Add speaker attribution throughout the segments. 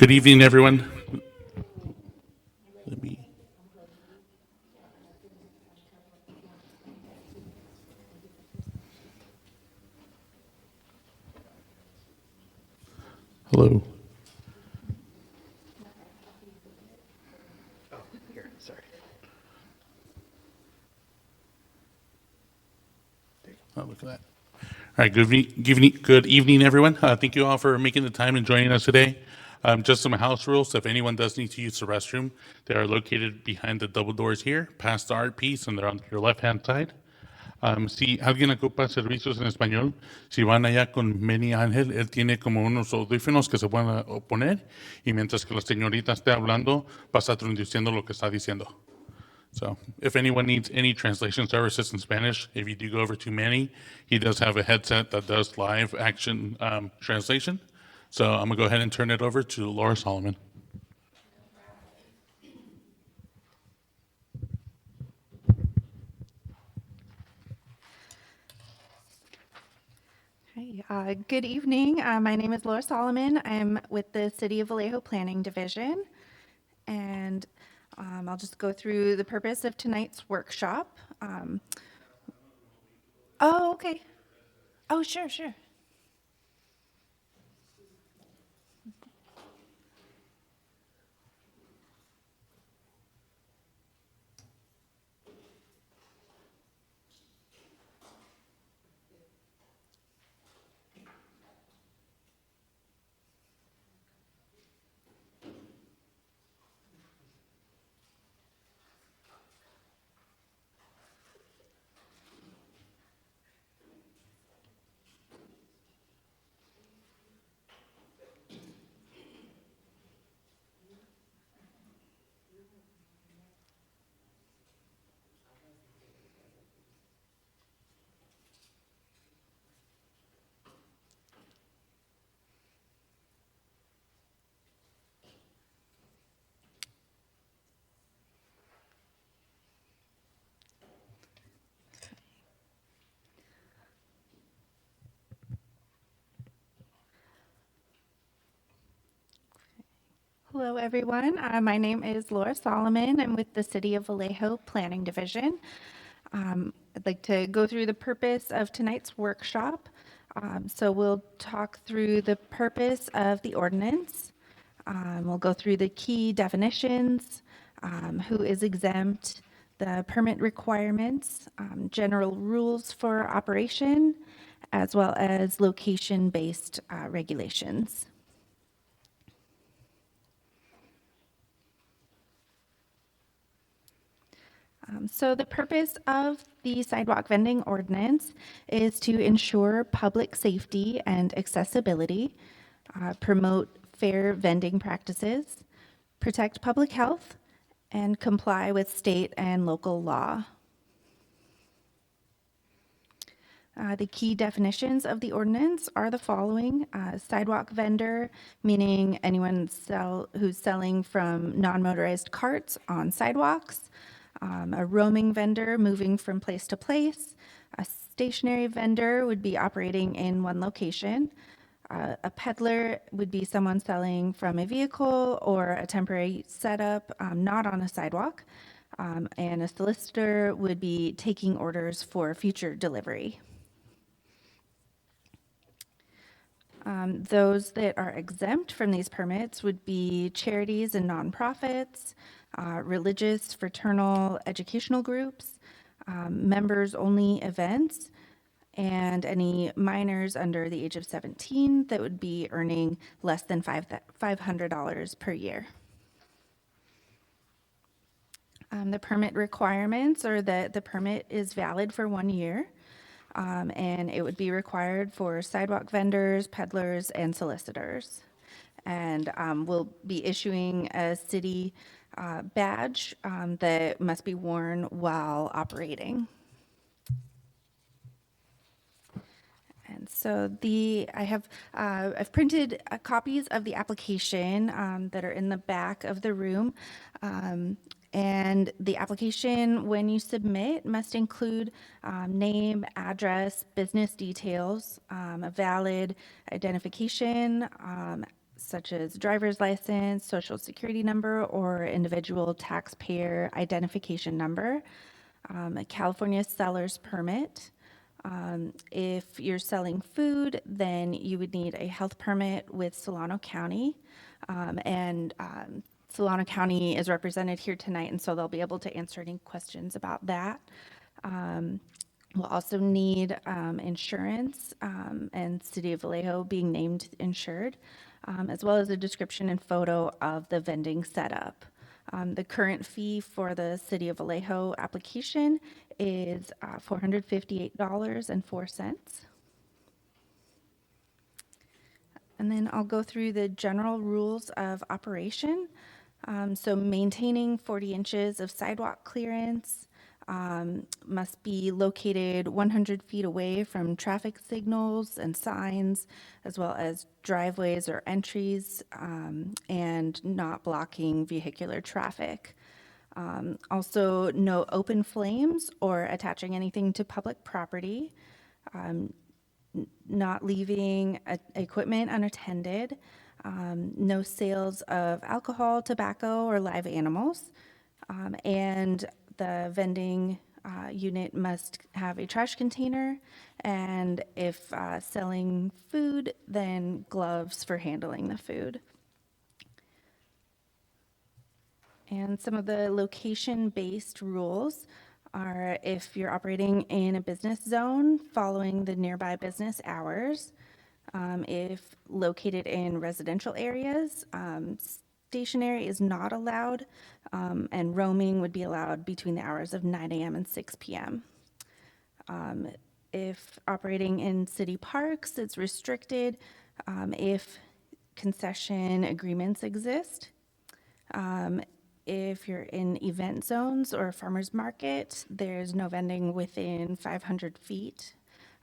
Speaker 1: Good evening, everyone. Let me. Hello.
Speaker 2: Oh, here, sorry.
Speaker 1: Oh, look at that. All right, good evening, everyone. Thank you all for making the time and joining us today. Just some house rules. If anyone does need to use the restroom, they are located behind the double doors here, past the art piece, and they're on your left-hand side. Si alguien ocupa servicios en español, si van allá con Manny Ángel, él tiene como unos audífonos que se pueden poner y mientras que la señorita esté hablando, va a estar traduciendo lo que está diciendo. So if anyone needs any translation services in Spanish, if you do go over to Manny, he does have a headset that does live action translation. So I'm going to go ahead and turn it over to Laura Solomon.
Speaker 3: Hi, good evening. My name is Laura Solomon. I'm with the City of Vallejo Planning Division. And I'll just go through the purpose of tonight's workshop. Oh, okay. Oh, sure, sure. Hello, everyone. My name is Laura Solomon. I'm with the City of Vallejo Planning Division. I'd like to go through the purpose of tonight's workshop. So we'll talk through the purpose of the ordinance. We'll go through the key definitions, who is exempt, the permit requirements, general rules for operation, as well as location-based regulations. So the purpose of the sidewalk vending ordinance is to ensure public safety and accessibility, promote fair vending practices, protect public health, and comply with state and local law. The key definitions of the ordinance are the following. Sidewalk vendor, meaning anyone who's selling from non-motorized carts on sidewalks. A roaming vendor, moving from place to place. A stationary vendor would be operating in one location. A peddler would be someone selling from a vehicle or a temporary setup, not on a sidewalk. And a solicitor would be taking orders for future delivery. Those that are exempt from these permits would be charities and nonprofits, religious, fraternal, educational groups, members-only events, and any minors under the age of 17 that would be earning less than $500 per year. The permit requirements are that the permit is valid for 1 year. And it would be required for sidewalk vendors, peddlers, and solicitors. And we'll be issuing a city badge that must be worn while operating. And so I've printed copies of the application that are in the back of the room. And the application, when you submit, must include name, address, business details, a valid identification, such as driver's license, social security number, or individual taxpayer identification number, a California seller's permit. If you're selling food, then you would need a health permit with Solano County. Solano County is represented here tonight, and so they'll be able to answer any questions about that. We'll also need insurance and City of Vallejo being named insured, as well as a description and photo of the vending setup. The current fee for the City of Vallejo application is $458.04. And then I'll go through the general rules of operation. So maintaining 40 inches of sidewalk clearance, must be located 100 feet away from traffic signals and signs, as well as driveways or entries, and not blocking vehicular traffic. Also, no open flames or attaching anything to public property, not leaving equipment unattended, no sales of alcohol, tobacco, or live animals, and the vending unit must have a trash container, and if selling food, then gloves for handling the food. And some of the location-based rules are if you're operating in a business zone following the nearby business hours, if located in residential areas, stationary is not allowed, and roaming would be allowed between the hours of 9 a.m. and 6 p.m. If operating in city parks, it's restricted if concession agreements exist. If you're in event zones or farmers market, there's no vending within 500 feet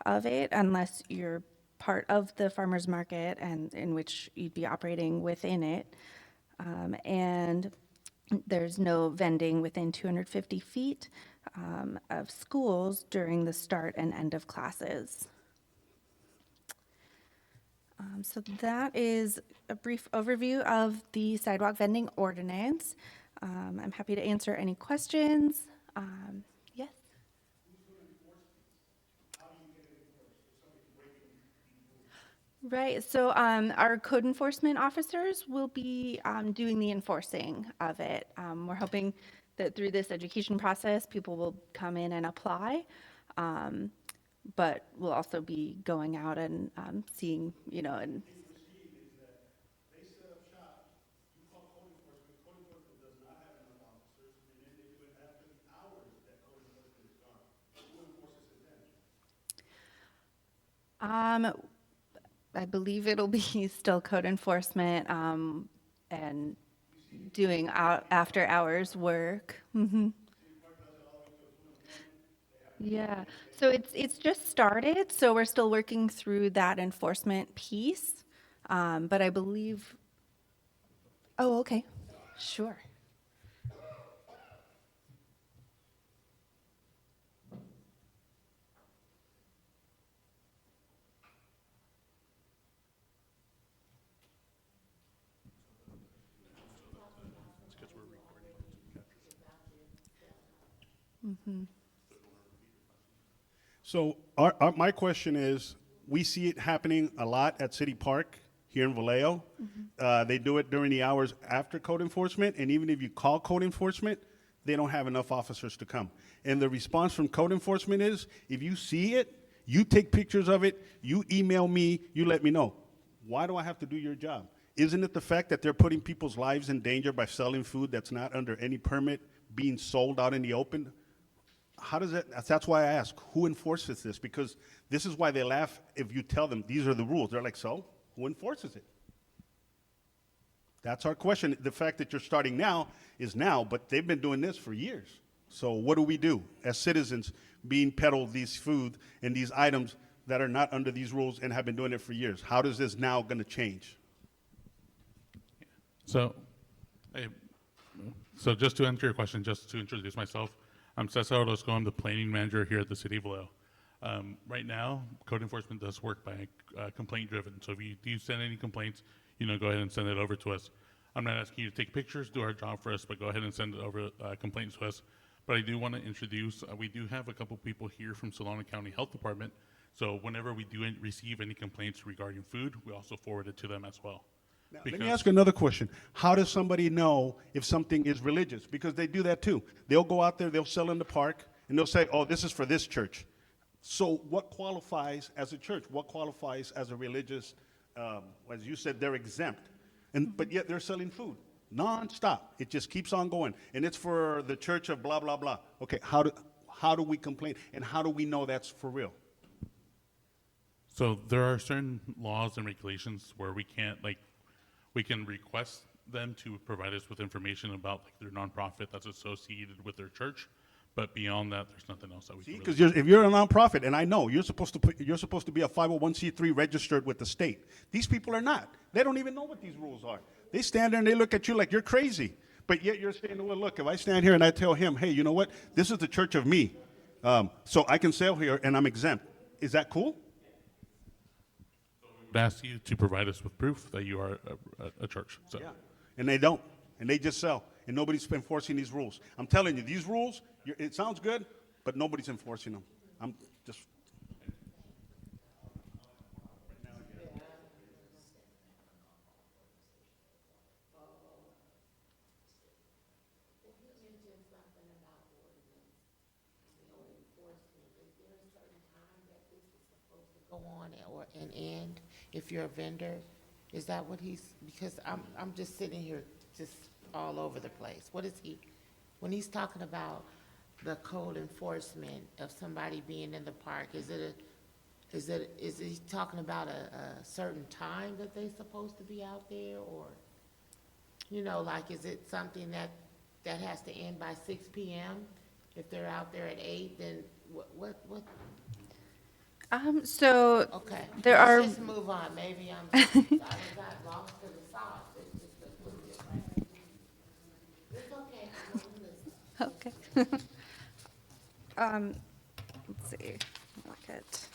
Speaker 3: of it unless you're part of the farmers market and in which you'd be operating within it. And there's no vending within 250 feet of schools during the start and end of classes. So that is a brief overview of the sidewalk vending ordinance. I'm happy to answer any questions. Yes? Right, so our code enforcement officers will be doing the enforcing of it. We're hoping that through this education process, people will come in and apply, but we'll also be going out and seeing, and I believe it'll be still code enforcement and doing after hours work. Yeah, so it's just started, so we're still working through that enforcement piece. But I believe, oh, okay, sure.
Speaker 2: So my question is, we see it happening a lot at City Park here in Vallejo. They do it during the hours after code enforcement, and even if you call code enforcement, they don't have enough officers to come. And the response from code enforcement is, if you see it, you take pictures of it, you email me, you let me know. Why do I have to do your job? Isn't it the fact that they're putting people's lives in danger by selling food that's not under any permit, being sold out in the open? How does that, that's why I ask, who enforces this? Because this is why they laugh if you tell them these are the rules. They're like, so, who enforces it? That's our question. The fact that you're starting now is now, but they've been doing this for years. So what do we do as citizens being peddled these food and these items that are not under these rules and have been doing it for years? How does this now going to change?
Speaker 1: So, so just to answer your question, just to introduce myself, I'm Cesar Orozco. I'm the planning manager here at the City of Vallejo. Right now, code enforcement does work by complaint driven. So if you do send any complaints, go ahead and send it over to us. I'm not asking you to take pictures, do our job for us, but go ahead and send it over complaints to us. But I do want to introduce, we do have a couple people here from Solano County Health Department. So whenever we do receive any complaints regarding food, we also forward it to them as well.
Speaker 2: Now, let me ask you another question. How does somebody know if something is religious? Because they do that too. They'll go out there, they'll sell in the park, and they'll say, oh, this is for this church. So what qualifies as a church? What qualifies as a religious, as you said, they're exempt. But yet they're selling food non-stop. It just keeps on going. And it's for the church of blah, blah, blah. Okay, how do we complain? And how do we know that's for real?
Speaker 1: So there are certain laws and regulations where we can't, we can request them to provide us with information about their nonprofit that's associated with their church. But beyond that, there's nothing else that we can
Speaker 2: Because
Speaker 1: really.
Speaker 2: if you're a nonprofit, and I know you're supposed to be a 501c3 registered with the state. These people are not. They don't even know what these rules are. They stand there and they look at you like you're crazy. But yet you're saying, well, look, if I stand here and I tell him, hey, you know what? This is the church of me, so I can sell here and I'm exempt. Is that cool?
Speaker 1: Would ask you to provide us with proof that you are a church. So.
Speaker 2: Yeah. And they don't. And they just sell. And nobody's enforcing these rules. I'm telling you, these rules, it sounds good, but nobody's enforcing them. I'm just.
Speaker 4: Go on or an end if you're a vendor? Is that what he's, because I'm just sitting here just all over the place. What is he, when he's talking about the code enforcement of somebody being in the park, is he talking about a certain time that they're supposed to be out there, or, is it something that has to end by 6 p.m.? If they're out there at 8, then what?
Speaker 3: So
Speaker 4: Okay.
Speaker 3: there are,
Speaker 4: Let's just move on. Maybe I got lost in the sauce. It's okay. I'm gonna listen.
Speaker 3: okay. Let's see, look at.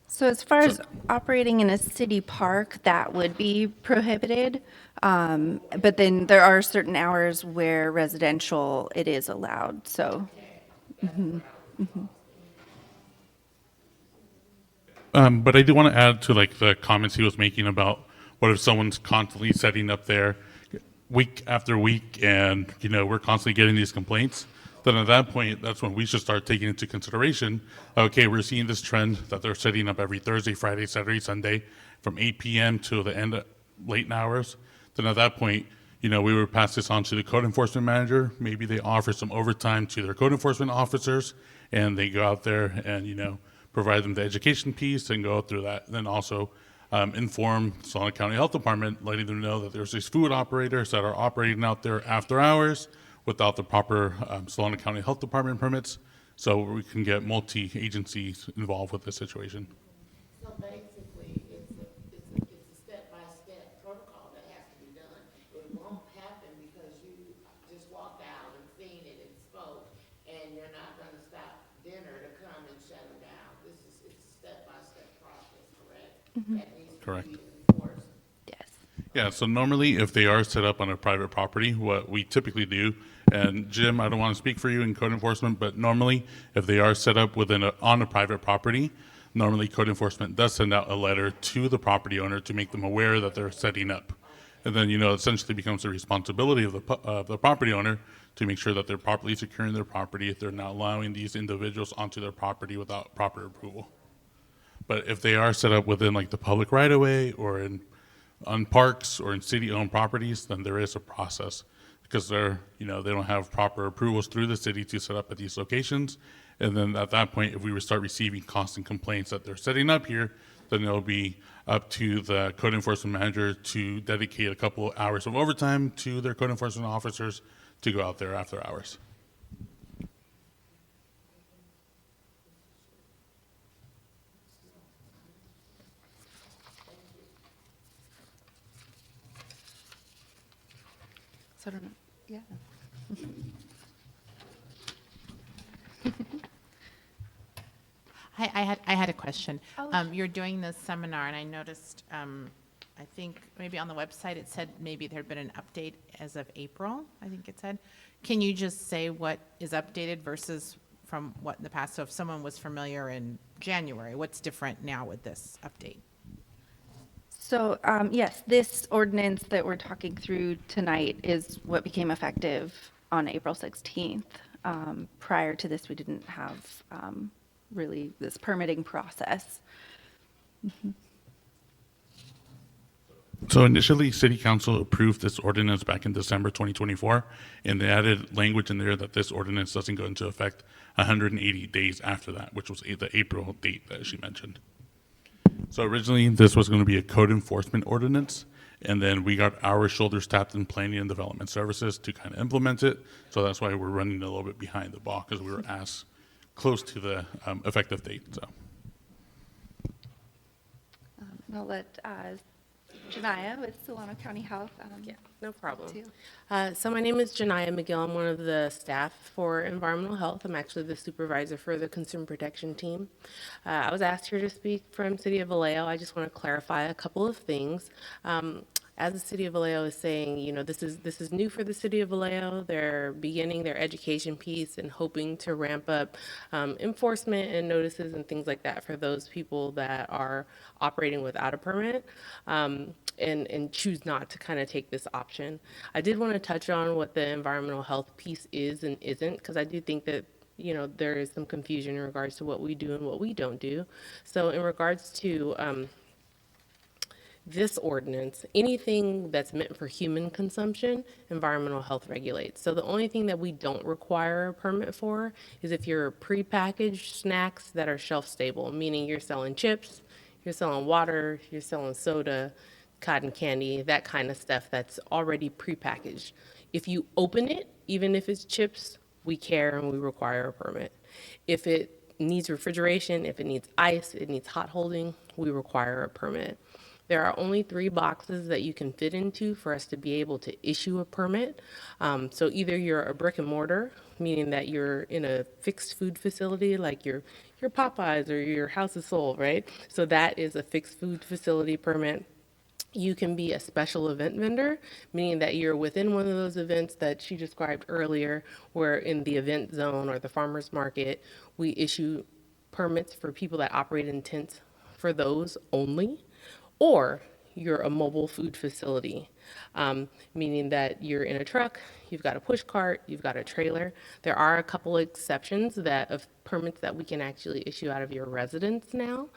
Speaker 3: So as far as operating in a city park, that would be prohibited. But then there are certain hours where residential, it is allowed, so.
Speaker 1: But I do want to add to the comments he was making about what if someone's constantly setting up there week after week and, we're constantly getting these complaints. Then at that point, that's when we should start taking into consideration, okay, we're seeing this trend that they're setting up every Thursday, Friday, Saturday, Sunday from 8 p.m. to the end of late hours. Then at that point, we would pass this on to the code enforcement manager. Maybe they offer some overtime to their code enforcement officers and they go out there and, provide them the education piece and go through that. And then also inform Solano County Health Department, letting them know that there's these food operators that are operating out there after hours without the proper Solano County Health Department permits, so we can get multi-agencies involved with this situation.
Speaker 4: So basically, it's a step-by-step protocol that has to be done. It won't happen because you just walked out and seen it and spoke, and you're not gonna stop dinner to come and shut them down. It's a step-by-step process, correct? That needs to
Speaker 1: Correct.
Speaker 4: be enforced.
Speaker 3: Yes.
Speaker 1: Yeah, so normally if they are set up on a private property, what we typically do, and Jim, I don't want to speak for you in code enforcement, but normally if they are set up on a private property, normally code enforcement does send out a letter to the property owner to make them aware that they're setting up. And then, essentially becomes the responsibility of the property owner to make sure that they're properly securing their property if they're not allowing these individuals onto their property without proper approval. But if they are set up within the public right of way or on parks or in city-owned properties, then there is a process because they don't have proper approvals through the city to set up at these locations. And then at that point, if we would start receiving constant complaints that they're setting up here, then it'll be up to the code enforcement manager to dedicate a couple of hours of overtime to their code enforcement officers to go out there after hours.
Speaker 3: So I don't know, yeah.
Speaker 5: I had a question.
Speaker 3: Oh,
Speaker 5: You're doing this seminar, and I noticed, I think maybe on the website, it said maybe there'd been an update as of April, I think it said. Can you just say what is updated versus from what in the past? So if someone was familiar in January, what's different now with this update?
Speaker 3: So, yes, this ordinance that we're talking through tonight is what became effective on April 16th. Prior to this, we didn't have really this permitting process.
Speaker 1: So initially, City Council approved this ordinance back in December 2024, and they added language in there that this ordinance doesn't go into effect 180 days after that, which was the April date that she mentioned. So originally, this was going to be a code enforcement ordinance, and then we got our shoulders tapped in planning and development services to kind of implement it. So that's why we're running a little bit behind the ball, because we were asked close to the effective date. So.
Speaker 3: I'll let Janaya with Solano County Health.
Speaker 6: Yeah, no problem.
Speaker 3: too.
Speaker 6: So my name is Janaya McGill. I'm one of the staff for environmental health. I'm actually the supervisor for the consumer protection team. I was asked here to speak from City of Vallejo. I just want to clarify a couple of things. As the City of Vallejo is saying, you know, this is new for the City of Vallejo. They're beginning their education piece and hoping to ramp up enforcement and notices and things like that for those people that are operating without a permit. And choose not to kind of take this option. I did want to touch on what the environmental health piece is and isn't, because I do think that, you know, there is some confusion in regards to what we do and what we don't do. So in regards to this ordinance, anything that's meant for human consumption, environmental health regulates. So the only thing that we don't require a permit for is if you're prepackaged snacks that are shelf stable, meaning you're selling chips, you're selling water, you're selling soda, cotton candy, that kind of stuff that's already prepackaged. If you open it, even if it's chips, we care and we require a permit. If it needs refrigeration, if it needs ice, it needs hot holding, we require a permit. There are only 3 boxes that you can fit into for us to be able to issue a permit. So either you're a brick and mortar, meaning that you're in a fixed food facility like your Popeyes or your House of Soul, right? So that is a fixed food facility permit. You can be a special event vendor, meaning that you're within one of those events that she described earlier, where in the event zone or the farmer's market, we issue permits for people that operate in tents for those only. Or you're a mobile food facility, meaning that you're in a truck, you've got a push cart, you've got a trailer. There are a couple exceptions of permits that we can actually issue out of your residence now.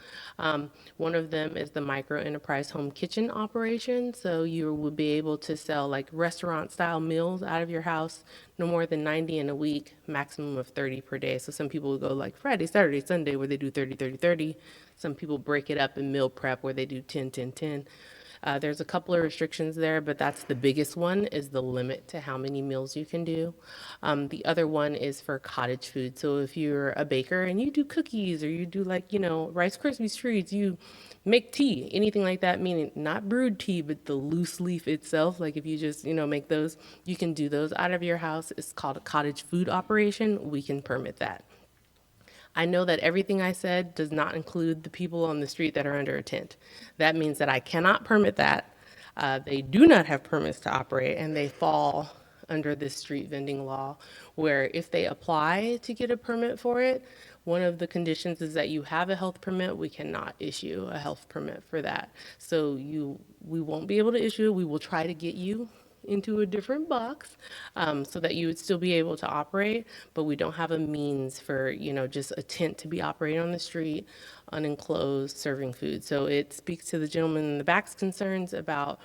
Speaker 6: One of them is the micro enterprise home kitchen operation. So you will be able to sell like restaurant style meals out of your house, no more than 90 in a week, maximum of 30 per day. So some people will go like Friday, Saturday, Sunday, where they do 30, 30, 30. Some people break it up in meal prep where they do 10, 10, 10. There's a couple of restrictions there, but that's the biggest one, is the limit to how many meals you can do. The other one is for cottage food. So if you're a baker and you do cookies or you do like, you know, Rice Krispies treats, you make tea, anything like that, meaning not brewed tea, but the loose leaf itself. Like if you just, you know, make those, you can do those out of your house. It's called a cottage food operation. We can permit that. I know that everything I said does not include the people on the street that are under a tent. That means that I cannot permit that. They do not have permits to operate, and they fall under this street vending law, where if they apply to get a permit for it, one of the conditions is that you have a health permit. We cannot issue a health permit for that. So we won't be able to issue it. We will try to get you into a different box so that you would still be able to operate, but we don't have a means for, you know, just a tent to be operating on the street, unenclosed, serving food. So it speaks to the gentleman in the back's concerns about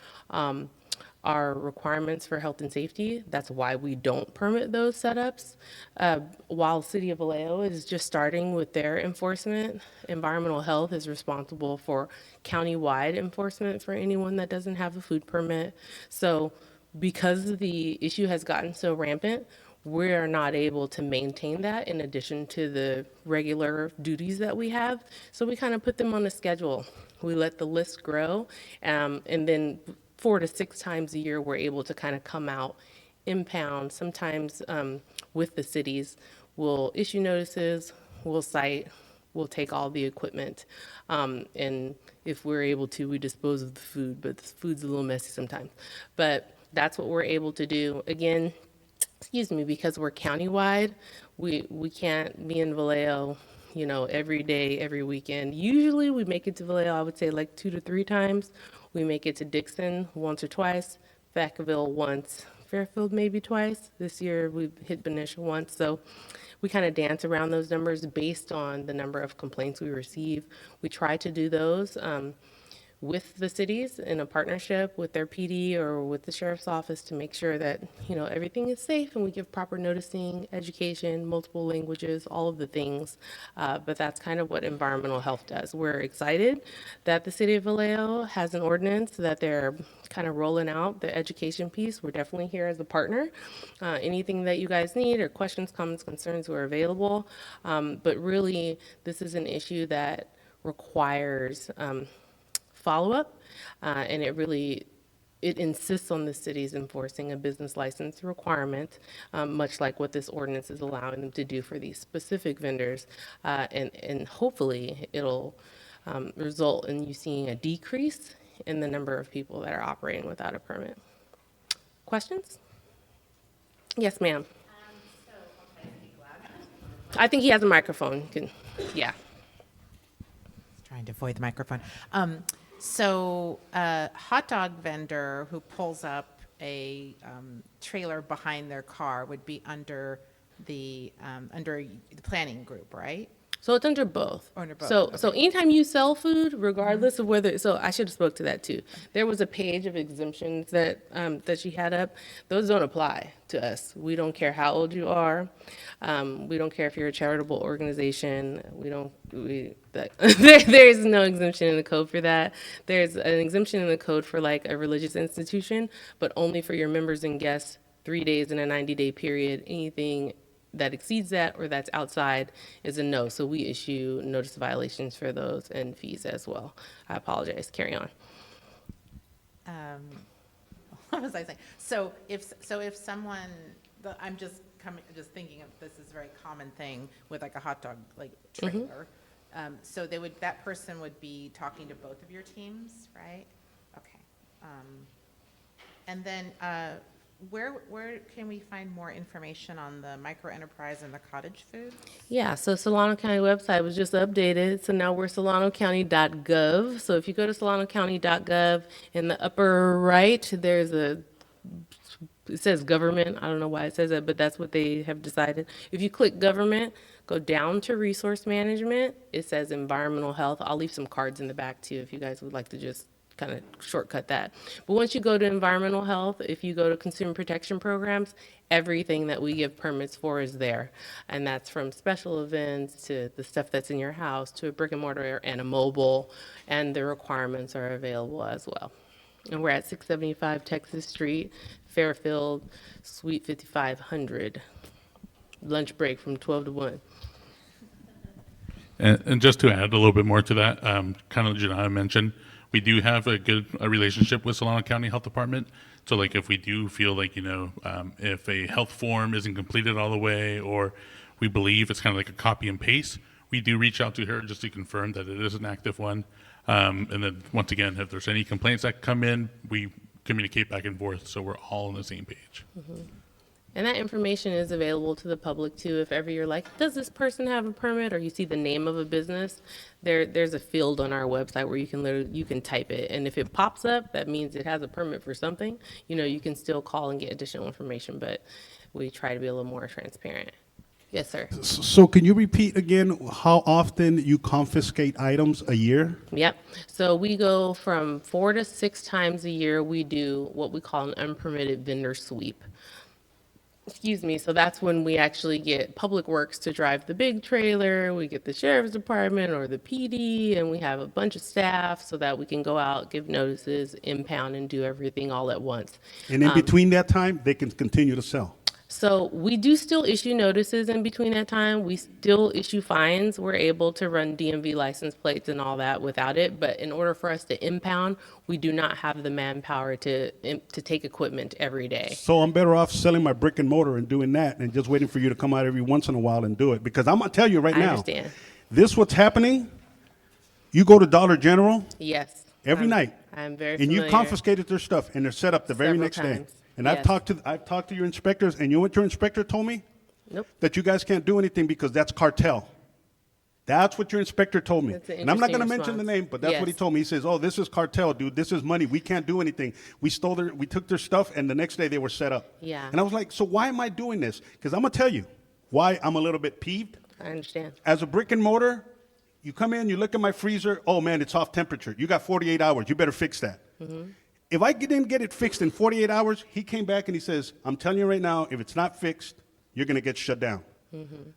Speaker 6: our requirements for health and safety. That's why we don't permit those setups. While City of Vallejo is just starting with their enforcement, environmental health is responsible for county-wide enforcement for anyone that doesn't have a food permit. So because the issue has gotten so rampant, we're not able to maintain that in addition to the regular duties that we have. So we kind of put them on a schedule. We let the list grow, and then 4 to 6 times a year, we're able to kind of come out, impound, sometimes with the cities. We'll issue notices, we'll cite, we'll take all the equipment, and if we're able to, we dispose of the food, but the food's a little messy sometimes. But that's what we're able to do. Again, excuse me, because we're countywide, we can't be in Vallejo, you know, every day, every weekend. Usually we make it to Vallejo, I would say like 2 to 3 times. We make it to Dixon once or twice, Vacaville once, Fairfield maybe twice. This year we've hit Benicia once. So we kind of dance around those numbers based on the number of complaints we receive. We try to do those with the cities in a partnership with their PD or with the sheriff's office to make sure that, you know, everything is safe and we give proper noticing, education, multiple languages, all of the things. But that's kind of what environmental health does. We're excited that the city of Vallejo has an ordinance that they're kind of rolling out the education piece. We're definitely here as a partner. Anything that you guys need or questions, comments, concerns, we're available. But really, this is an issue that requires follow-up, and it insists on the cities enforcing a business license requirement, much like what this ordinance is allowing them to do for these specific vendors, and hopefully it'll result in you seeing a decrease in the number of people that are operating without a permit. Questions? Yes, ma'am. I think he has a microphone. Yeah.
Speaker 5: Trying to avoid the microphone. So a hot dog vendor who pulls up a trailer behind their car would be under the planning group, right?
Speaker 6: So it's under both.
Speaker 5: Under both,
Speaker 6: So anytime you sell food, regardless of whether, so I should have spoke to that too. There was a page of exemptions that that she had up. Those don't apply to us. We don't care how old you are. We don't care if you're a charitable organization. There is no exemption in the code for that. There's an exemption in the code for like a religious institution, but only for your members and guests, 3 days in a 90-day period. Anything that exceeds that or that's outside is a no. So we issue notice of violations for those and fees as well. I apologize. Carry on.
Speaker 5: What was I saying? So if someone, I'm just thinking of this is a very common thing with like a hot dog like trailer. So that person would be talking to both of your teams, right? Okay. And then where can we find more information on the micro enterprise and the cottage food?
Speaker 6: Yeah, so Solano County website was just updated. So now we're solanocounty.gov. So if you go to solanocounty.gov, in the upper right, it says government. I don't know why it says that, but that's what they have decided. If you click government, go down to resource management, it says environmental health. I'll leave some cards in the back too if you guys would like to just kind of shortcut that. But once you go to environmental health, if you go to consumer protection programs, everything that we give permits for is there. And that's from special events to the stuff that's in your house to a brick and mortar and a mobile, and the requirements are available as well. And we're at 675 Texas Street, Fairfield, Suite 5500. Lunch break from 12 to 1.
Speaker 1: And just to add a little bit more to that, kind of Janaya mentioned, we do have a good relationship with Solano County Health Department. So like if we do feel like, if a health form isn't completed all the way, or we believe it's kind of like a copy and paste, we do reach out to her just to confirm that it is an active one. And then once again, if there's any complaints that come in, we communicate back and forth so we're all on the same page.
Speaker 6: Mm-hmm. And that information is available to the public too. If ever you're like, does this person have a permit, or you see the name of a business, there's a field on our website where you can type it. And if it pops up, that means it has a permit for something. You can still call and get additional information, but we try to be a little more transparent. Yes, sir.
Speaker 2: So can you repeat again how often you confiscate items a year?
Speaker 6: Yep. So we go from 4 to 6 times a year. We do what we call an unpermitted vendor sweep. Excuse me, so that's when we actually get Public Works to drive the big trailer, we get the sheriff's department or the PD, and we have a bunch of staff so that we can go out, give notices, impound, and do everything all at once.
Speaker 2: And in between that time, they can continue to sell.
Speaker 6: So we do still issue notices in between that time. We still issue fines. We're able to run DMV license plates and all that without it. But in order for us to impound, we do not have the manpower to take equipment every day.
Speaker 2: So I'm better off selling my brick and mortar and doing that and just waiting for you to come out every once in a while and do it. Because I'm going to tell you right
Speaker 6: I
Speaker 2: now,
Speaker 6: understand.
Speaker 2: this what's happening, you go to Dollar General
Speaker 6: Yes.
Speaker 2: every night.
Speaker 6: I'm very
Speaker 2: and you
Speaker 6: familiar.
Speaker 2: confiscated their stuff and they're set up the very
Speaker 6: Several
Speaker 2: next day.
Speaker 6: times.
Speaker 2: And
Speaker 6: Yes.
Speaker 2: I've talked to your inspectors, and you know what your inspector told me?
Speaker 6: Nope.
Speaker 2: That you guys can't do anything because that's cartel. That's what your inspector told me.
Speaker 6: That's an
Speaker 2: And I'm not going to
Speaker 6: interesting
Speaker 2: mention the
Speaker 6: response.
Speaker 2: name, but that's what he
Speaker 6: Yes.
Speaker 2: told me. He says, "Oh, this is cartel, dude. This is money. We can't do anything. We took their stuff, and the next day they were set up."
Speaker 6: Yeah.
Speaker 2: And I was like, "So why am I doing this?" Because I'm going to tell you why I'm a little bit peeved.
Speaker 6: I understand.
Speaker 2: As a brick and mortar, you come in, you look at my freezer. Oh man, it's off temperature. You got 48 hours. You better fix that. If I didn't get it fixed in 48 hours, he came back and he says, "I'm telling you right now, if it's not fixed, you're going to get shut down."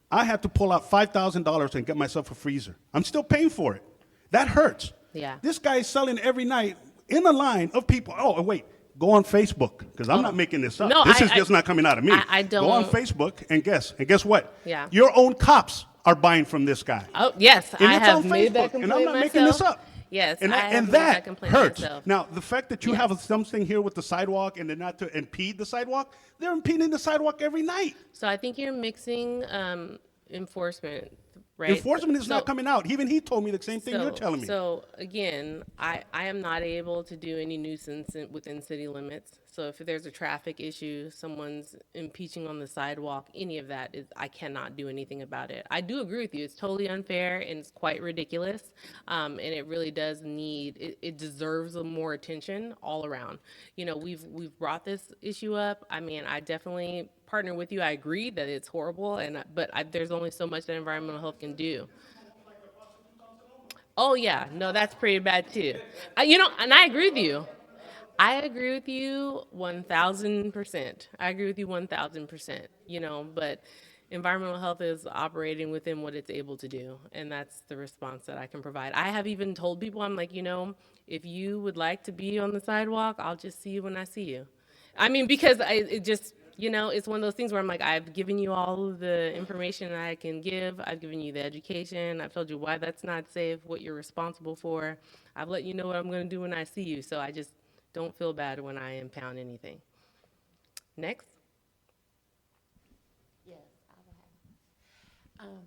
Speaker 2: I have to pull out $5,000 and get myself a freezer. I'm still paying for it. That hurts.
Speaker 6: Yeah.
Speaker 2: This guy is selling every night in a line of people. Oh, and wait, go on Facebook because I'm not making this up.
Speaker 6: No,
Speaker 2: This is
Speaker 6: I-
Speaker 2: just not coming out of me.
Speaker 6: I
Speaker 2: Go on
Speaker 6: don't-
Speaker 2: Facebook and guess what?
Speaker 6: Yeah.
Speaker 2: Your own cops are buying from this guy.
Speaker 6: Oh, yes,
Speaker 2: And
Speaker 6: I
Speaker 2: it's
Speaker 6: have
Speaker 2: on
Speaker 6: made that
Speaker 2: Facebook,
Speaker 6: complaint
Speaker 2: and I'm not
Speaker 6: myself.
Speaker 2: making this up.
Speaker 6: Yes,
Speaker 2: and
Speaker 6: I
Speaker 2: that,
Speaker 6: have
Speaker 2: and
Speaker 6: made
Speaker 2: that
Speaker 6: that complaint
Speaker 2: hurts.
Speaker 6: myself.
Speaker 2: Now, the fact that you
Speaker 6: Yes.
Speaker 2: have something here with the sidewalk and they're not to impede the sidewalk, they're impeding the sidewalk every night.
Speaker 6: So I think you're mixing enforcement, right?
Speaker 2: Enforcement is not
Speaker 6: So-
Speaker 2: coming out. Even he told me the same thing you're telling me.
Speaker 6: So again, I am not able to do any nuisance within city limits. So if there's a traffic issue, someone's impeaching on the sidewalk, any of that is, I cannot do anything about it. I do agree with you. It's totally unfair and it's quite ridiculous. And it really does need, it deserves more attention all around. You know, we've brought this issue up. I mean, I definitely partner with you. I agree that it's horrible, but there's only so much that environmental health can do. Oh yeah, no, that's pretty bad too. You know, and I agree with you. I agree with you 1,000%. I agree with you 1,000%. You know, but environmental health is operating within what it's able to do, and that's the response that I can provide. I have even told people, I'm like, you know, if you would like to be on the sidewalk, I'll just see you when I see you. I mean, because it just, you know, it's one of those things where I'm like, I've given you all of the information I can give. I've given you the education. I've told you why that's not safe, what you're responsible for. I've let you know what I'm going to do when I see you. So I just don't feel bad when I impound anything. Next.
Speaker 4: Yes, I would have.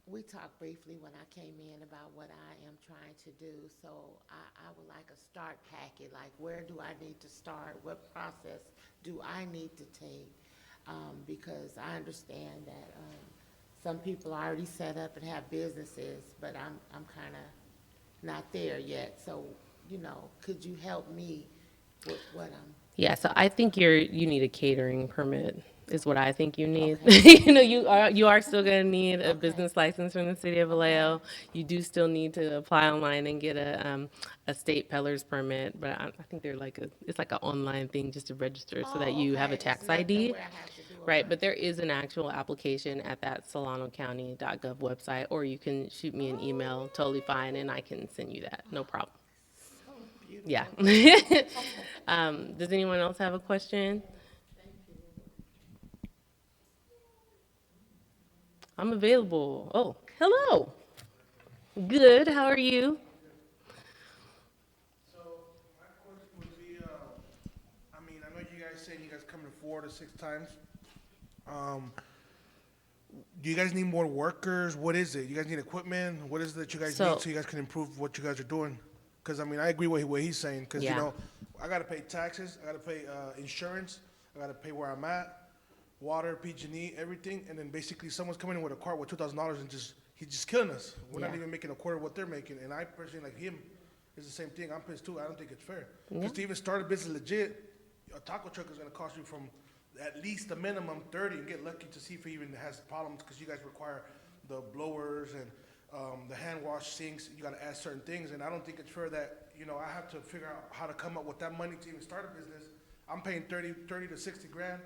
Speaker 4: We talked briefly when I came in about what I am trying to do, so I would like a start packet, like where do I need to start? What process do I need to take? Because I understand that some people are already set up and have businesses, but I'm kind of not there yet. So, you know, could you help me with what I'm?
Speaker 6: Yeah, so I think you need a catering permit is what I think you need.
Speaker 4: Okay.
Speaker 6: You know, you are still gonna need a business license from the City of Vallejo. You do still need to apply online and get a state Peddlers permit, but I think they're it's like an online thing just to register so that you have a
Speaker 4: Okay,
Speaker 6: tax
Speaker 4: it's nothing
Speaker 6: ID.
Speaker 4: where I have to do a
Speaker 6: Right, but there is an actual application at that solanocounty.gov website, or you can shoot me an email, totally fine, and I can send you that, no problem. Yeah. Does anyone else have a question? I'm available. Oh, hello. Good, how are you?
Speaker 7: So my question would be, I mean, I know you guys saying you guys come to 4 to 6 times. Do you guys need more workers? What is it? You guys need equipment? What is it that you guys
Speaker 6: So-
Speaker 7: need so you guys can improve what you guys are doing? Because, I mean, I agree with what he's saying. Because,
Speaker 6: Yeah.
Speaker 7: you know, I got to pay taxes. I got to pay insurance. I got to pay where I'm at, water, PG&E, everything. And then basically someone's coming in with a cart with $2,000 and he's just killing us. We're not
Speaker 6: Yeah.
Speaker 7: even making a quarter of what they're making. And I personally, like him, it's the same thing. I'm pissed too. I don't think it's fair. Because to even start a business legit, a taco truck is going to cost you from at least the minimum 30 and get lucky to see if it even has problems because you guys require the blowers and the hand wash sinks. You got to add certain things. And I don't think it's fair that, you know, I have to figure out how to come up with that money to even start a business. I'm paying 30 to 60 grand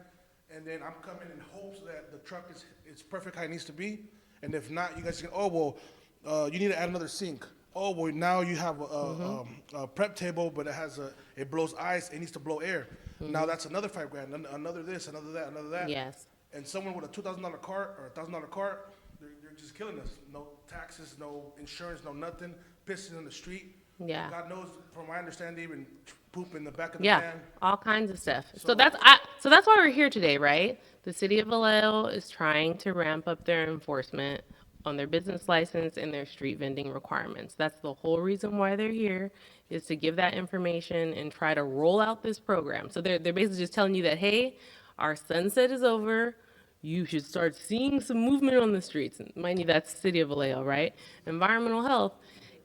Speaker 7: and then I'm coming in hopes that the truck is perfect how it needs to be, and if not, you guys can, oh, well, you need to add another sink. Oh, well, now you have a prep table, but it blows ice, it needs to blow air. Now that's another $5,000, another this, another that, another that.
Speaker 6: Yes.
Speaker 7: And someone with a $2,000 cart or a $1,000 cart, they're just killing us. No taxes, no insurance, no nothing, pissing in the street.
Speaker 6: Yeah.
Speaker 7: God knows, from my understanding, even poop in the back of the
Speaker 6: Yeah,
Speaker 7: van.
Speaker 6: all kinds of stuff. So
Speaker 7: So-
Speaker 6: that's why we're here today, right? The city of Vallejo is trying to ramp up their enforcement on their business license and their street vending requirements. That's the whole reason why they're here, is to give that information and try to roll out this program. So they're basically just telling you that, hey, our sunset is over. You should start seeing some movement on the streets. And mind you, that's the city of Vallejo, right? Environmental health,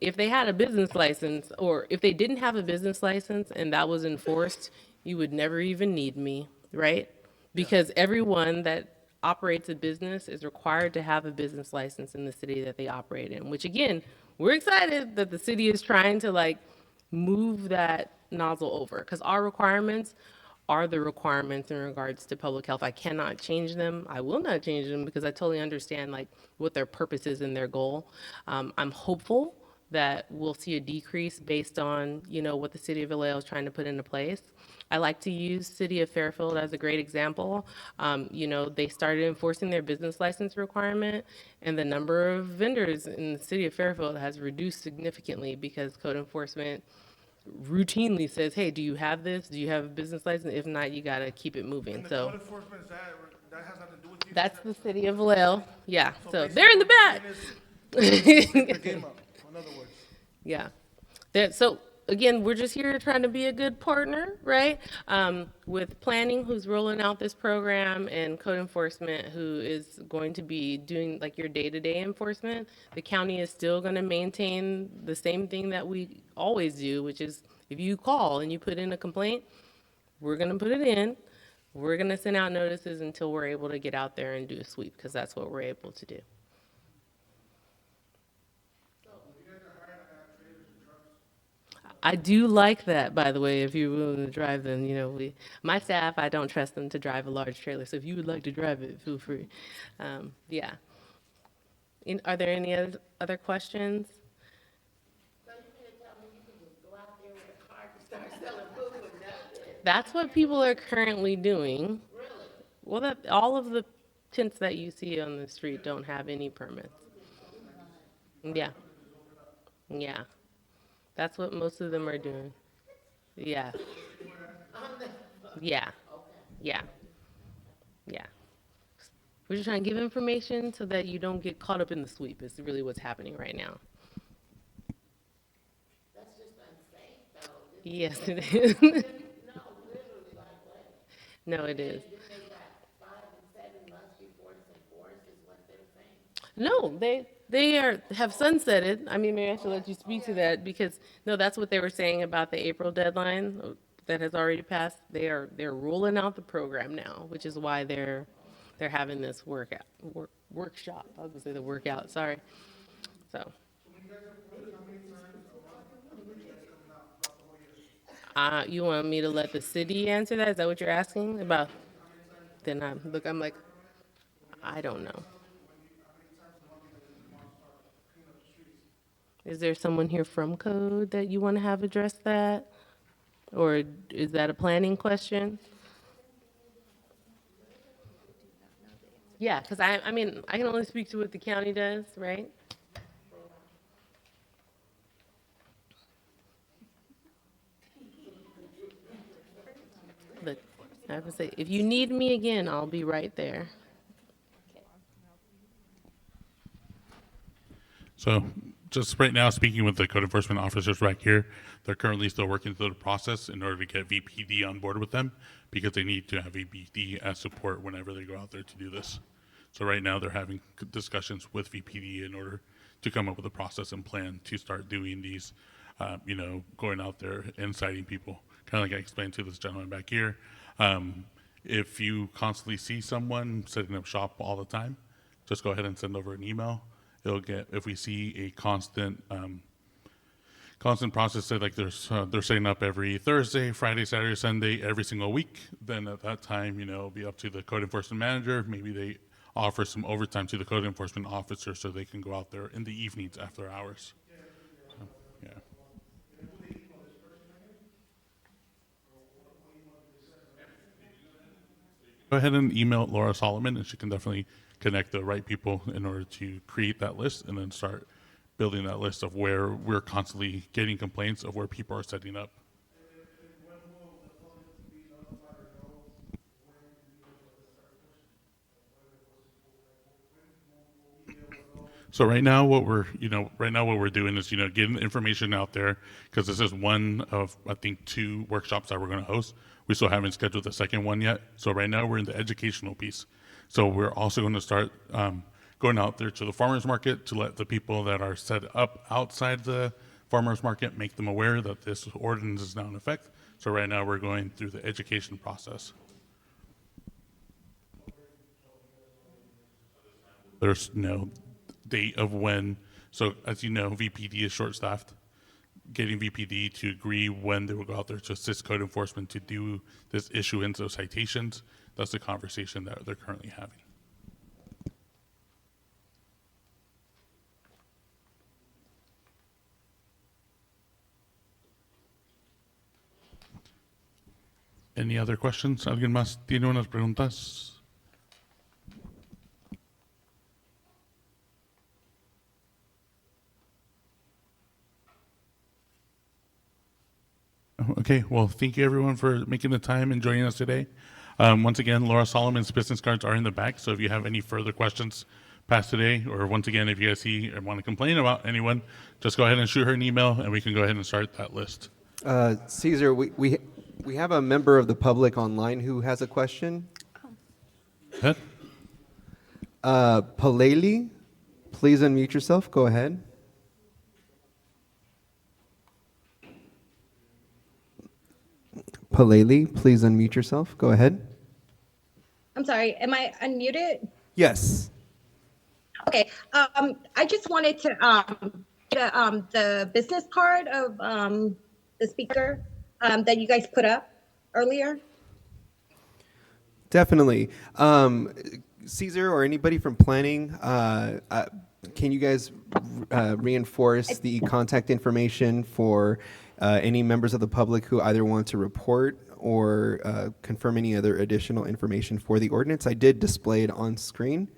Speaker 6: if they had a business license, or if they didn't have a business license and that was enforced, you would never even need me, right? Because everyone that operates a business is required to have a business license in the city that they operate in, which again, we're excited that the city is trying to like move that nozzle over, because our requirements are the requirements in regards to public health. I cannot change them. I will not change them because I totally understand like what their purpose is and their goal. I'm hopeful that we'll see a decrease based on, you know, what the city of Vallejo is trying to put into place. I like to use city of Fairfield as a great example. You know, they started enforcing their business license requirement, and the number of vendors in the city of Fairfield has reduced significantly because code enforcement routinely says, hey, do you have this? Do you have a business license? If not, you got to keep it moving.
Speaker 7: And the
Speaker 6: So
Speaker 7: code enforcement, that has nothing to do with you?
Speaker 6: that's the city of Vallejo. Yeah, so
Speaker 7: basically
Speaker 6: they're in the
Speaker 7: what
Speaker 6: back.
Speaker 7: you're saying is, pick the game up, in other words.
Speaker 6: Yeah. So again, we're just here trying to be a good partner, right? With planning, who's rolling out this program, and code enforcement, who is going to be doing like your day-to-day enforcement. The county is still going to maintain the same thing that we always do, which is if you call and you put in a complaint, we're going to put it in. We're going to send out notices until we're able to get out there and do a sweep, because that's what we're able to do. I do like that, by the way, if you're willing to drive them, you know, my staff, I don't trust them to drive a large trailer, so if you would like to drive it, feel free. Yeah. Are there any other questions?
Speaker 4: So you mean to tell me you can just go out there with a cart and start selling food and nothing?
Speaker 6: That's what people are currently doing.
Speaker 4: Really?
Speaker 6: Well, all of the tents that you see on the street don't have any permits. Yeah. Yeah. That's what most of them are doing. Yeah. Yeah. Yeah. Yeah. We're just trying to give information so that you don't get caught up in the sweep, is really what's happening right now.
Speaker 4: That's just unsafe, though.
Speaker 6: Yes, it is.
Speaker 4: No, literally, like what?
Speaker 6: No, it is.
Speaker 4: Then they got 5 and 7 months before it's enforced, is what they're saying.
Speaker 6: No, they have sunsetted. I mean, maybe I should let you speak to that, because, no, that's what they were saying about the April deadline that has already passed. They're rolling out the program now, which is why they're having this workshop. I was gonna say the workout, sorry. So. You want me to let the city answer that? Is that what you're asking about? Then I'm like, I don't know. Is there someone here from code that you want to have address that? Or is that a planning question? Yeah, because I mean, I can only speak to what the county does, right? Look, I have to say, if you need me again, I'll be right there.
Speaker 1: So just right now, speaking with the code enforcement officers back here, they're currently still working through the process in order to get VPD on board with them, because they need to have VPD as support whenever they go out there to do this. So right now, they're having discussions with VPD in order to come up with a process and plan to start doing these, going out there and citing people. Kind of like I explained to this gentleman back here. If you constantly see someone setting up shop all the time, just go ahead and send over an email. It'll get, if we see a constant constant process. Say like they're setting up every Thursday, Friday, Saturday, Sunday, every single week. Then at that time, it'll be up to the code enforcement manager. Maybe they offer some overtime to the code enforcement officer so they can go out there in the evenings after hours. So, yeah. Go ahead and email Laura Solomon, and she can definitely connect the right people in order to create that list and then start building that list of where we're constantly getting complaints of where people are setting up. So right now, what we're doing is, getting the information out there, because this is one of, I think, 2 workshops that we're going to host. We still haven't scheduled the second one yet. So right now we're in the educational piece. So we're also going to start going out there to the farmers market to let the people that are set up outside the farmers market, make them aware that this ordinance is now in effect. So right now we're going through the education process. There's no date of when. So as you know, VPD is short-staffed. Getting VPD to agree when they will go out there to assist code enforcement to do this issuance of citations, that's the conversation that they're currently having. Any other questions? ¿Alguien más tiene unas preguntas? Okay, well, thank you everyone for making the time and joining us today. Once again, Laura Solomon's business cards are in the back, so if you have any further questions past today, or once again, if you guys see or want to complain about anyone, just go ahead and shoot her an email, and we can go ahead and start that list.
Speaker 8: Caesar, we have a member of the public online who has a question.
Speaker 1: Ed?
Speaker 8: Paleli, please unmute yourself. Go ahead. Paleli, please unmute yourself. Go ahead.
Speaker 9: I'm sorry, am I unmuted?
Speaker 8: Yes.
Speaker 9: Okay, I just wanted to, the business card of the speaker that you guys put up earlier.
Speaker 8: Definitely. Caesar or anybody from planning, can you guys reinforce the contact information for any members of the public who either want to report or confirm any other additional information for the ordinance? I did display it on screen.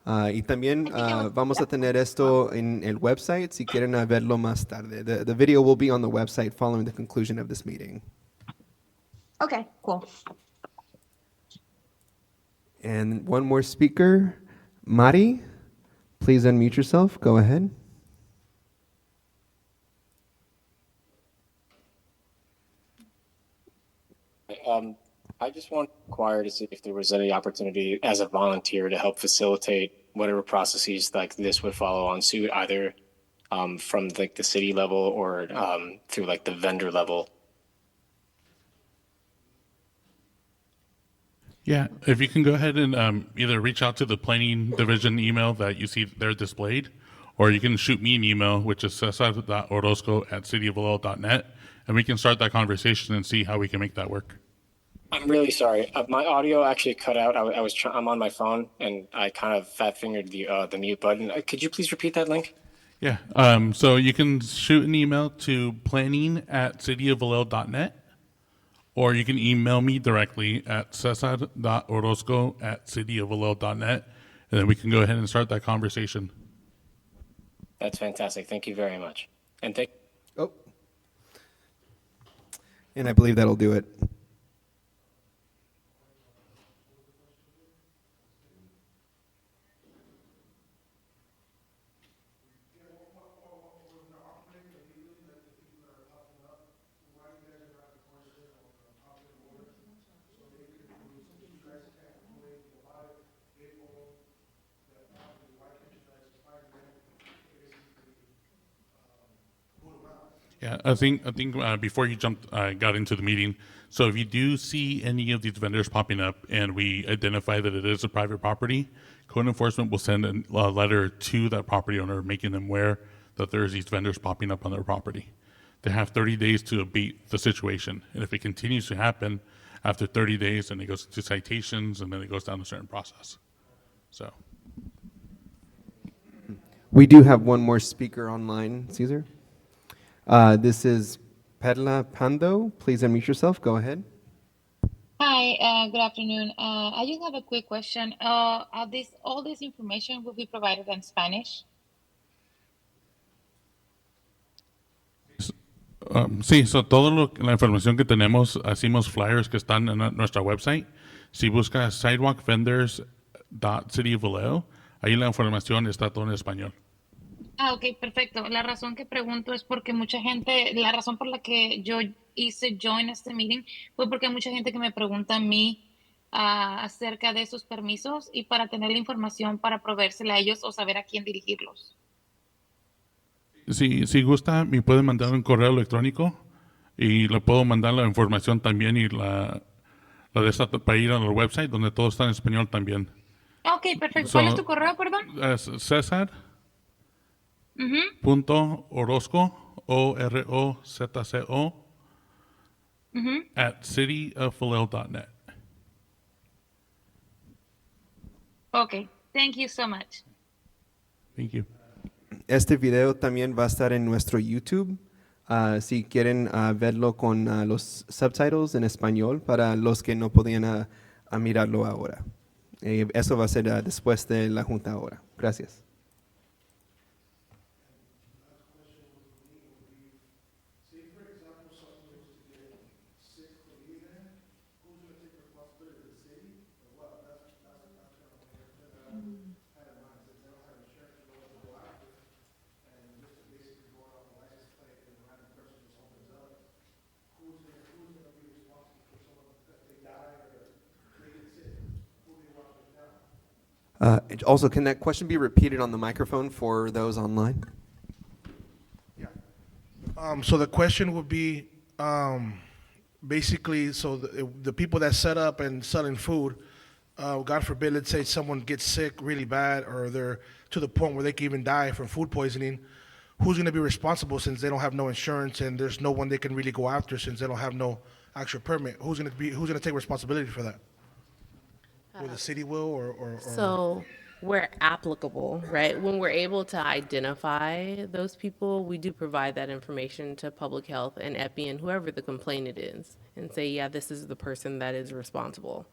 Speaker 8: Y también vamos a tener esto en el website si quieren verlo más tarde. The video will be on the website following the conclusion of this meeting.
Speaker 9: Okay, cool.
Speaker 8: And one more speaker, Mari, please unmute yourself. Go ahead.
Speaker 10: I just want to inquire to see if there was any opportunity as a volunteer to help facilitate whatever processes like this would follow on suit, either from like the city level or through like the vendor level.
Speaker 1: Yeah, if you can go ahead and either reach out to the planning division email that you see there displayed, or you can shoot me an email, which is cesar.orozco@cityofvallejo.net, and we can start that conversation and see how we can make that work.
Speaker 10: I'm really sorry. My audio actually cut out. I'm on my phone and I kind of fat fingered the mute button. Could you please repeat that link?
Speaker 1: Yeah, so you can shoot an email to planning@cityofvallejo.net, or you can email me directly at cesar.orozco@cityofvallejo.net, and then we can go ahead and start that conversation.
Speaker 10: That's fantastic. Thank you very much. And thank.
Speaker 8: Oh. And I believe that'll do it.
Speaker 1: Yeah, I think before you got into the meeting, so if you do see any of these vendors popping up and we identify that it is a private property, code enforcement will send a letter to that property owner making them aware that there's these vendors popping up on their property. they have 30 days to abate the situation. And if it continues to happen after 30 days, then it goes to citations, and then it goes down a certain process. So,
Speaker 8: We do have one more speaker online, Caesar. This is Perla Pando. Please unmute yourself. Go ahead.
Speaker 11: Hi, good afternoon. I just have a quick question. All this information will be provided in Spanish?
Speaker 1: sí, la información que tenemos, hacemos flyers que están en nuestra website. Si buscas Sidewalk Vendors City of Vallejo, ahí la información está todo en español.
Speaker 11: Ah, ok, perfecto. La razón que pregunto es porque mucha gente, la razón por la que yo hice join este meeting fue porque hay mucha gente que me pregunta a mí acerca de esos permisos y para tener la información para proveérsela a ellos o saber a quién dirigirlos.
Speaker 1: Si gusta, me puede mandar un correo electrónico y le puedo mandar la información también y la de esta para ir a la website donde todo está en español también.
Speaker 11: Ok, perfecto. ¿Cuál es tu correo, perdón?
Speaker 1: Es César. Orozco, OROZCO, at cityofvallejo.net.
Speaker 11: Ok, thank you so much.
Speaker 1: Thank you.
Speaker 8: Este video también va a estar en nuestro YouTube. Si quieren verlo con los subtitles en español para los que no podían mirarlo ahora. Eso va a ser después de la junta ahora. Gracias. Also, can that question be repeated on the microphone for those online?
Speaker 7: So the question would be, basically, so the people that set up and selling food, God forbid, let's say someone gets sick really bad, or they're to the point where they can even die from food poisoning. Who's going to be responsible since they don't have no insurance and there's no one they can really go after since they don't have no actual permit? Who's going to take responsibility for that? Or the city will, or
Speaker 6: So where applicable, right? When we're able to identify those people, we do provide that information to public health and EPI and whoever the complainant is and say, yeah, this is the person that is responsible.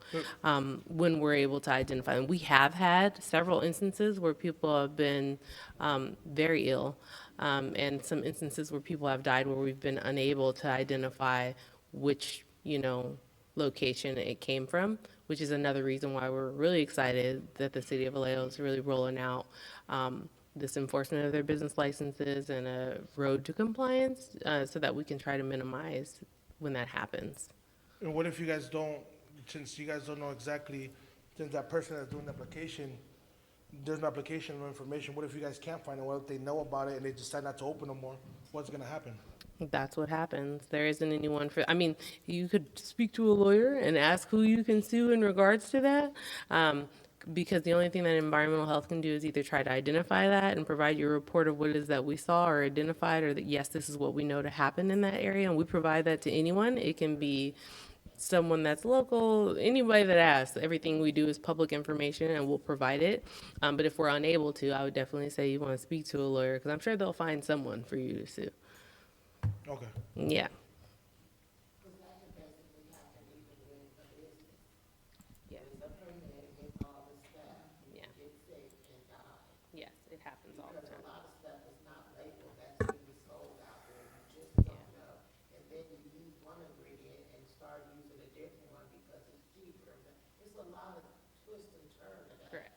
Speaker 6: When we're able to identify them. We have had several instances where people have been very ill, and some instances where people have died where we've been unable to identify which, location it came from, which is another reason why we're really excited that the City of Vallejo is really rolling out this enforcement of their business licenses and a road to compliance so that we can try to minimize when that happens.
Speaker 7: and what if you guys don't, since you guys don't know exactly, since that person that's doing the application, there's no application, no information, what if you guys can't find it? What if they know about it and they decide not to open them more? What's going to happen?
Speaker 6: That's what happens. There isn't anyone you could speak to a lawyer and ask who you can sue in regards to that. Because the only thing that environmental health can do is either try to identify that and provide you a report of what it is that we saw or identified, or that, yes, this is what we know to happen in that area. And we provide that to anyone. It can be someone that's local, anybody that asks. Everything we do is public information and we'll provide it. But if we're unable to, I would definitely say you want to speak to a lawyer because I'm sure they'll find someone for you to sue.
Speaker 7: Okay.
Speaker 6: Yeah. Yes. Yeah. Yes, it happens all the time.
Speaker 4: A lot of stuff is not labeled, that's being sold out there, you just don't know. And then you use one ingredient and start using a different one because it's cheaper. It's a lot of twist and turn of that.
Speaker 6: Correct.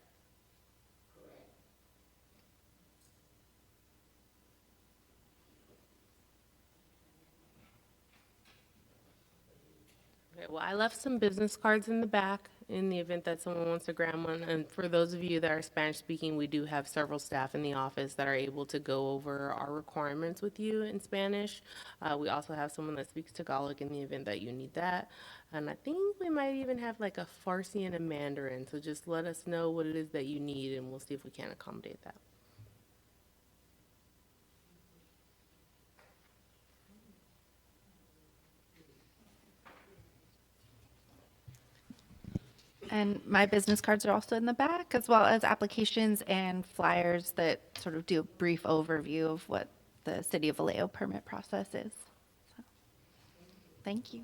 Speaker 4: Correct.
Speaker 6: Okay, well, I left some business cards in the back in the event that someone wants to grab one. And for those of you that are Spanish speaking, we do have several staff in the office that are able to go over our requirements with you in Spanish. We also have someone that speaks Tagalog in the event that you need that. And I think we might even have like a Farsi and a Mandarin. So just let us know what it is that you need and we'll see if we can accommodate that.
Speaker 3: And my business cards are also in the back, as well as applications and flyers that sort of do a brief overview of what the City of Vallejo permit process is. So, thank you.